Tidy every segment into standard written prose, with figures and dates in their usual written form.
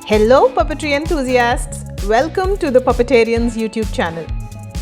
Hello puppetry enthusiasts! Welcome to the Puppetarians YouTube channel.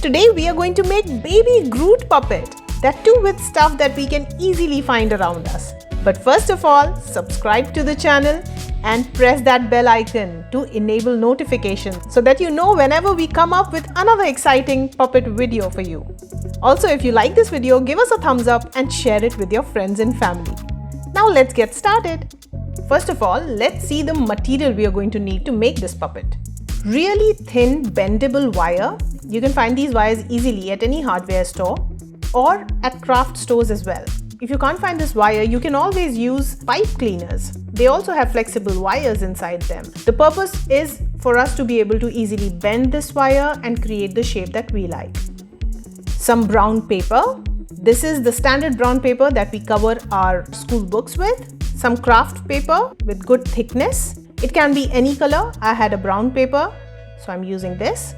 Today we are going to make baby Groot puppet, that too with stuff that we can easily find around us. But first of all, subscribe to the channel and press that bell icon to enable notifications so that you know whenever we come up with another exciting puppet video for you. Also, if you like this video, give us a thumbs up and share it with your friends and family. Now let's get started. First of all, let's see the material we are going to need to make this puppet. Really thin bendable wire. You can find these wires easily at any hardware store or at craft stores as well. If you can't find this wire, you can always use pipe cleaners. They also have flexible wires inside them. The purpose is for us to be able to easily bend this wire and create the shape that we like. Some brown paper. This is the standard brown paper that we cover our school books with. Some craft paper with good thickness. It can be any color. I had a brown paper, so I'm using this.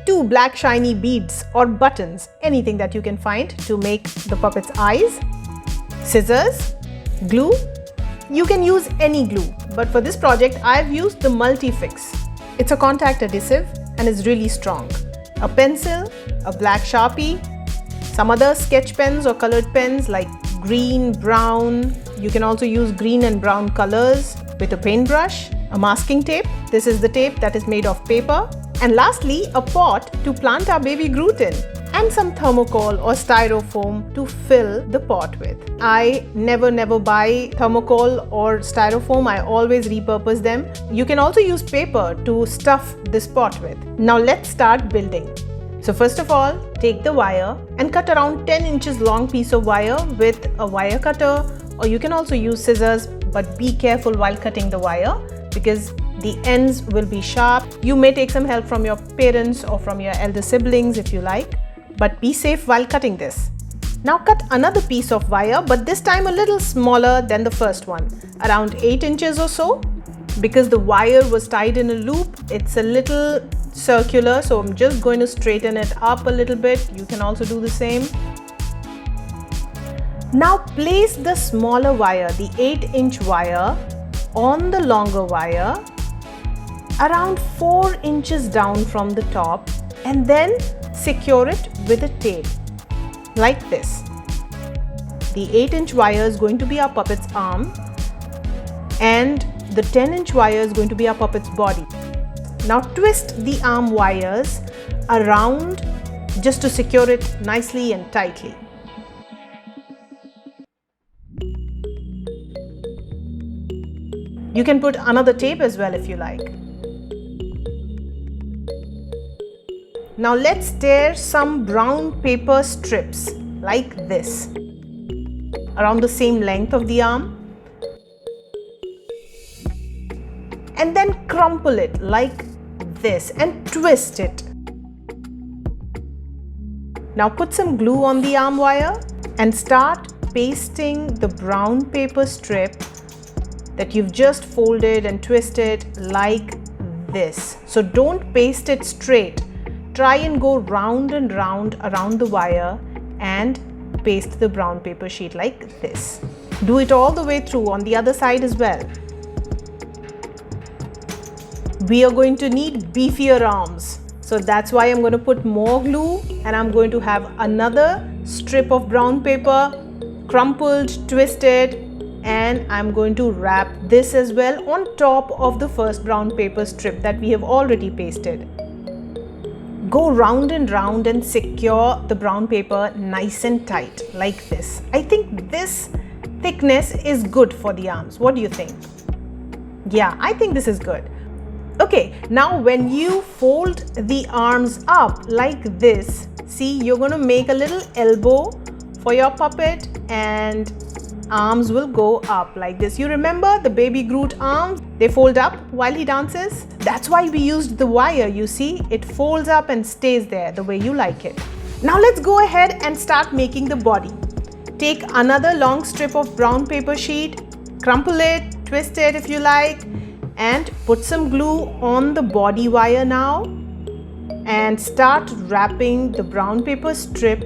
2 black shiny beads or buttons, anything that you can find to make the puppet's eyes. Scissors, glue. You can use any glue, but for this project I've used the Multi-Fix. It's a contact adhesive and is really strong. A pencil, a black Sharpie, some other sketch pens or colored pens like green, brown. You can also use green and brown colors with a paintbrush, a masking tape. This is the tape that is made of paper. And lastly, a pot to plant our baby Groot in, and some thermocol or styrofoam to fill the pot with. I never buy thermocol or styrofoam. I always repurpose them. You can also use paper to stuff this pot with. Now let's start building. So first of all, take the wire and cut around 10 inches long piece of wire with a wire cutter, or you can also use scissors, but be careful while cutting the wire because the ends will be sharp. You may take some help from your parents or from your elder siblings if you like, but be safe while cutting this. Now cut another piece of wire, but this time a little smaller than the first one, around 8 inches or so. Because the wire was tied in a loop, it's a little circular, so I'm just going to straighten it up a little bit. You can also do the same. Now place the smaller wire, the 8-inch wire, on the longer wire around 4 inches down from the top, and then secure it with a tape like this. The 8-inch wire is going to be our puppet's arm and the 10-inch wire is going to be our puppet's body. Now twist the arm wires around just to secure it nicely and tightly. You can put another tape as well if you like. Now let's tear some brown paper strips like this around the same length of the arm. And then crumple it like this and twist it. Now put some glue on the arm wire and start pasting the brown paper strip that you've just folded and twisted like this. So don't paste it straight. Try and go round and round around the wire and paste the brown paper sheet like this. Do it all the way through on the other side as well. We are going to need beefier arms, so that's why I'm going to put more glue, and I'm going to have another strip of brown paper crumpled, twisted, and I'm going to wrap this as well on top of the first brown paper strip that we have already pasted. Go round and round and secure the brown paper nice and tight like this. I think this thickness is good for the arms. What do you think? Yeah, I think this is good. Okay, now when you fold the arms up like this, see, you're going to make a little elbow for your puppet and arms will go up like this. You remember the baby Groot arms? They fold up while he dances. That's why we used the wire, you see. It folds up and stays there the way you like it. Now let's go ahead and start making the body. Take another long strip of brown paper sheet, crumple it, twist it if you like, and put some glue on the body wire now and start wrapping the brown paper strip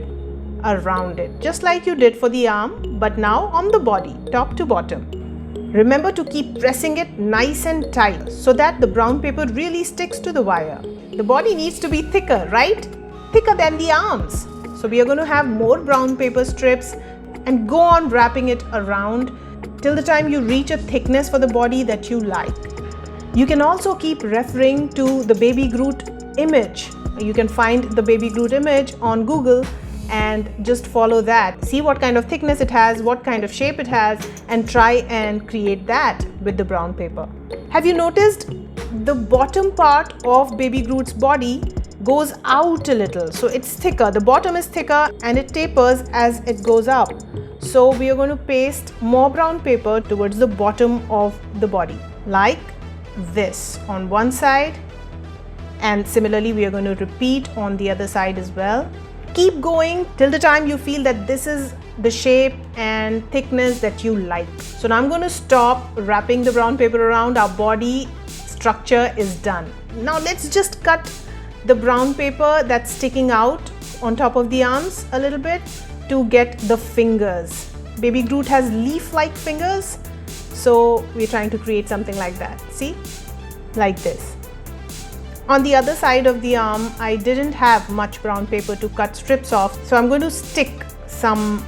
around it, just like you did for the arm, but now on the body, top to bottom. Remember to keep pressing it nice and tight so that the brown paper really sticks to the wire. The body needs to be thicker, right? Thicker than the arms. So we are going to have more brown paper strips and go on wrapping it around till the time you reach a thickness for the body that you like. You can also keep referring to the baby Groot image. You can find the baby Groot image on Google and just follow that. See what kind of thickness it has, what kind of shape it has, and try and create that with the brown paper. Have you noticed the bottom part of baby Groot's body goes out a little? So it's thicker, the bottom is thicker and it tapers as it goes up. So we are going to paste more brown paper towards the bottom of the body like this on one side, and similarly we are going to repeat on the other side as well. Keep going till the time you feel that this is the shape and thickness that you like. So now I'm going to stop wrapping the brown paper around. Our body structure is done. Now let's just cut the brown paper that's sticking out on top of the arms a little bit to get the fingers. Baby Groot has leaf-like fingers, so we're trying to create something like that. See? Like this. On the other side of the arm, I didn't have much brown paper to cut strips off, so I'm going to stick some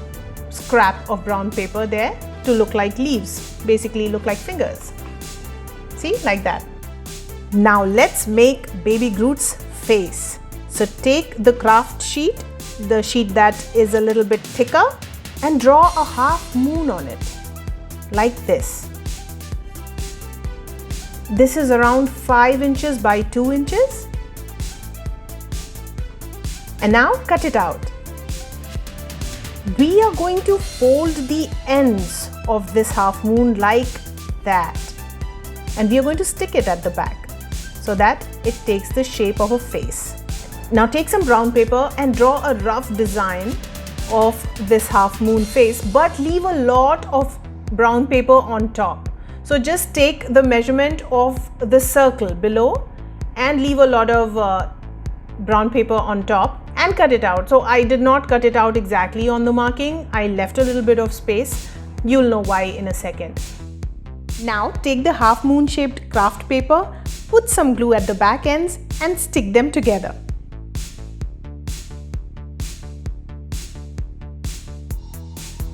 scrap of brown paper there to look like leaves, basically look like fingers. See, like that. Now let's make baby Groot's face. So take the craft sheet, the sheet that is a little bit thicker, and draw a half moon on it, like this. This is around 5 inches by 2 inches. And now cut it out. We are going to fold the ends of this half moon like that. And we are going to stick it at the back so that it takes the shape of a face. Now take some brown paper and draw a rough design of this half moon face, but leave a lot of brown paper on top. So just take the measurement of the circle below and leave a lot of brown paper on top and cut it out. So I did not cut it out exactly on the marking. I left a little bit of space. You'll know why in a second. Now take the half moon shaped craft paper, put some glue at the back ends and stick them together.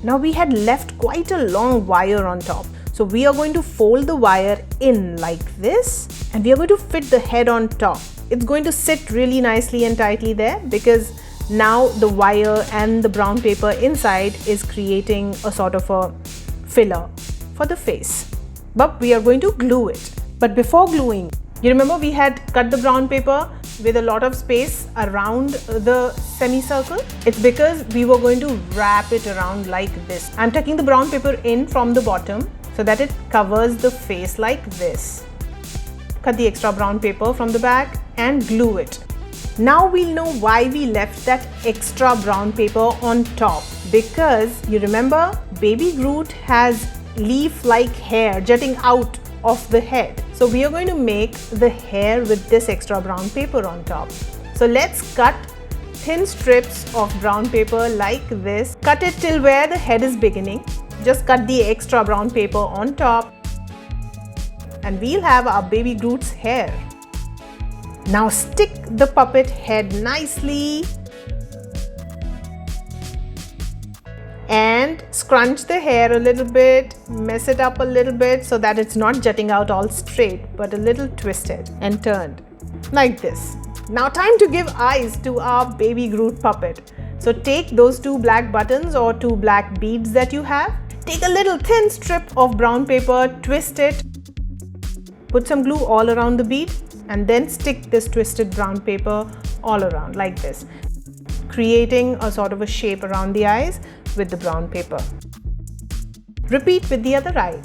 Now we had left quite a long wire on top. So we are going to fold the wire in like this and we are going to fit the head on top. It's going to sit really nicely and tightly there because now the wire and the brown paper inside is creating a sort of a filler for the face. But we are going to glue it. But before gluing, you remember we had cut the brown paper with a lot of space around the semicircle? It's because we were going to wrap it around like this. I'm tucking the brown paper in from the bottom so that it covers the face like this. Cut the extra brown paper from the back and glue it. Now we'll know why we left that extra brown paper on top. Because you remember, baby Groot has leaf-like hair jutting out of the head. So we are going to make the hair with this extra brown paper on top. So let's cut thin strips of brown paper like this. Cut it till where the head is beginning. Just cut the extra brown paper on top and we'll have our baby Groot's hair. Now stick the puppet head nicely and scrunch the hair a little bit, mess it up a little bit so that it's not jutting out all straight but a little twisted and turned like this. Now time to give eyes to our baby Groot puppet. So take those 2 black buttons or 2 black beads that you have. Take a little thin strip of brown paper, twist it, put some glue all around the bead and then stick this twisted brown paper all around like this, creating a sort of a shape around the eyes with the brown paper. Repeat with the other eye.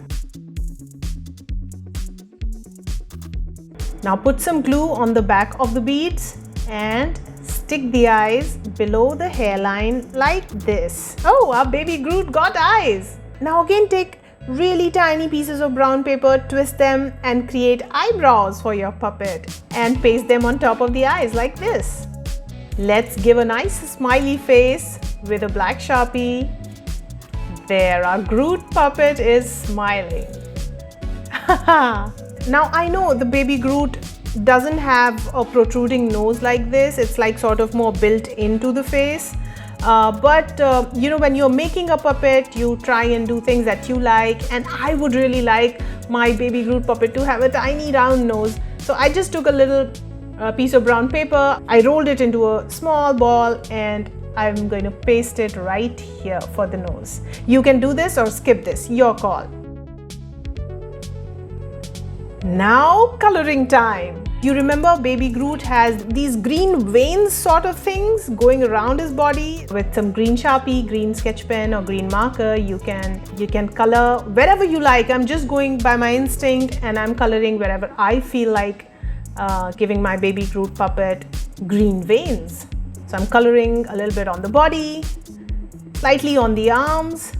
Now put some glue on the back of the beads and stick the eyes below the hairline like this. Oh, our baby Groot got eyes! Now again take really tiny pieces of brown paper, twist them and create eyebrows for your puppet and paste them on top of the eyes like this. Let's give a nice smiley face with a black Sharpie. There, our Groot puppet is smiling. Now I know the baby Groot doesn't have a protruding nose like this. It's like sort of more built into the face. But you know, when you're making a puppet, you try and do things that you like, and I would really like my baby Groot puppet to have a tiny round nose. So I just took a little piece of brown paper, I rolled it into a small ball, and I'm going to paste it right here for the nose. You can do this or skip this, your call. Now coloring time. You remember baby Groot has these green veins sort of things going around his body. With some green Sharpie, green sketch pen or green marker, you can color wherever you like. I'm just going by my instinct and I'm coloring wherever I feel like giving my baby Groot puppet green veins. So I'm coloring a little bit on the body, slightly on the arms,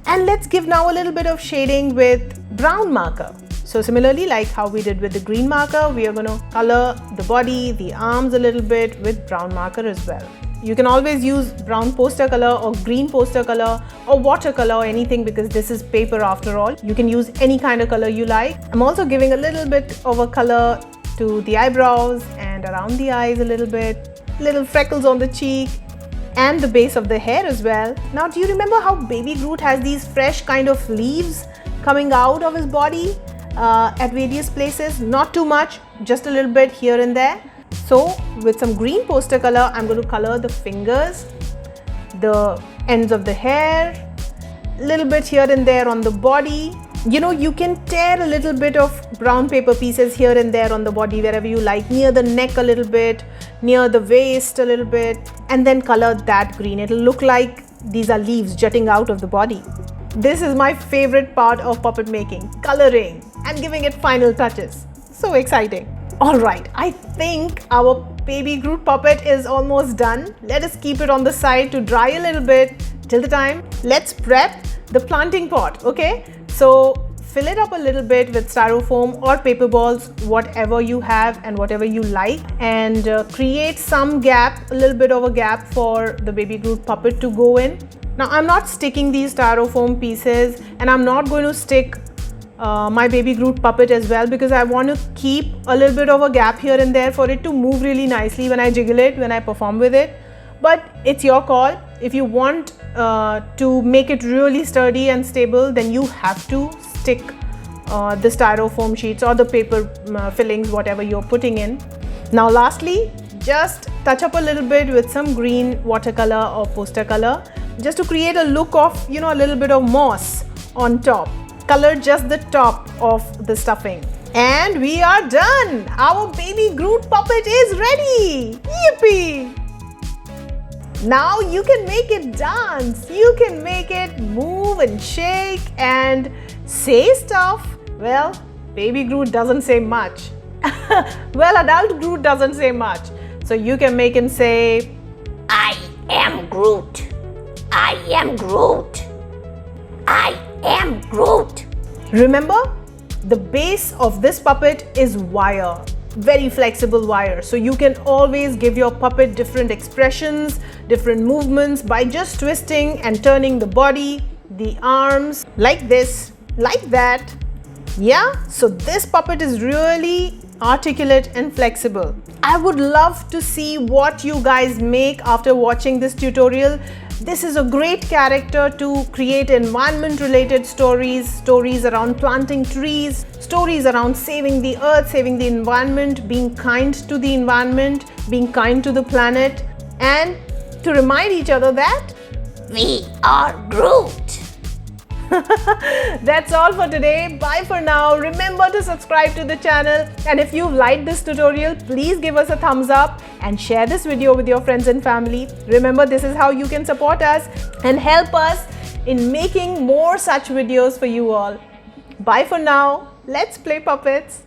and let's give now a little bit of shading with brown marker. So similarly, like how we did with the green marker, we are going to color the body, the arms a little bit with brown marker as well. You can always use brown poster color or green poster color or watercolor or anything, because this is paper after all. You can use any kind of color you like. I'm also giving a little bit of a color to the eyebrows and around the eyes a little bit, little freckles on the cheek and the base of the hair as well. Now, do you remember how baby Groot has these fresh kind of leaves coming out of his body? At various places, not too much, just a little bit here and there. So with some green poster color, I'm going to color the fingers, the ends of the hair, a little bit here and there on the body. You know, you can tear a little bit of brown paper pieces here and there on the body wherever you like, near the neck a little bit, near the waist a little bit, and then color that green. It'll look like these are leaves jutting out of the body. This is my favorite part of puppet making, coloring and giving it final touches. So exciting. Alright, I think our baby Groot puppet is almost done. Let us keep it on the side to dry a little bit. Till the time, let's prep the planting pot, okay? So fill it up a little bit with styrofoam or paper balls, whatever you have and whatever you like, and create some gap, a little bit of a gap for the baby Groot puppet to go in. Now I'm not sticking these styrofoam pieces, and I'm not going to stick my baby Groot puppet as well, because I want to keep a little bit of a gap here and there for it to move really nicely when I jiggle it, when I perform with it. But it's your call. If you want to make it really sturdy and stable, then you have to stick the styrofoam sheets or the paper fillings, whatever you're putting in. Now lastly, just touch up a little bit with some green watercolor or poster color, just to create a look of, you know, a little bit of moss on top. Color just the top of the stuffing. And we are done! Our baby Groot puppet is ready! Yippee! Now you can make it dance, you can make it move and shake and say stuff. Well, baby Groot doesn't say much. Well, adult Groot doesn't say much. So you can make him say, I am Groot. I am Groot. I am Groot. Remember, the base of this puppet is wire, very flexible wire. So you can always give your puppet different expressions, different movements by just twisting and turning the body, the arms, like this, like that. Yeah, so this puppet is really articulate and flexible. I would love to see what you guys make after watching this tutorial. This is a great character to create environment related stories around planting trees, stories around saving the earth, saving the environment, being kind to the environment, being kind to the planet, and to remind each other that we are Groot. That's all for today. Bye for now. Remember to subscribe to the channel, and if you liked this tutorial, please give us a thumbs up and share this video with your friends and family. Remember, this is how you can support us and help us in making more such videos for you all. Bye for now. Let's play puppets.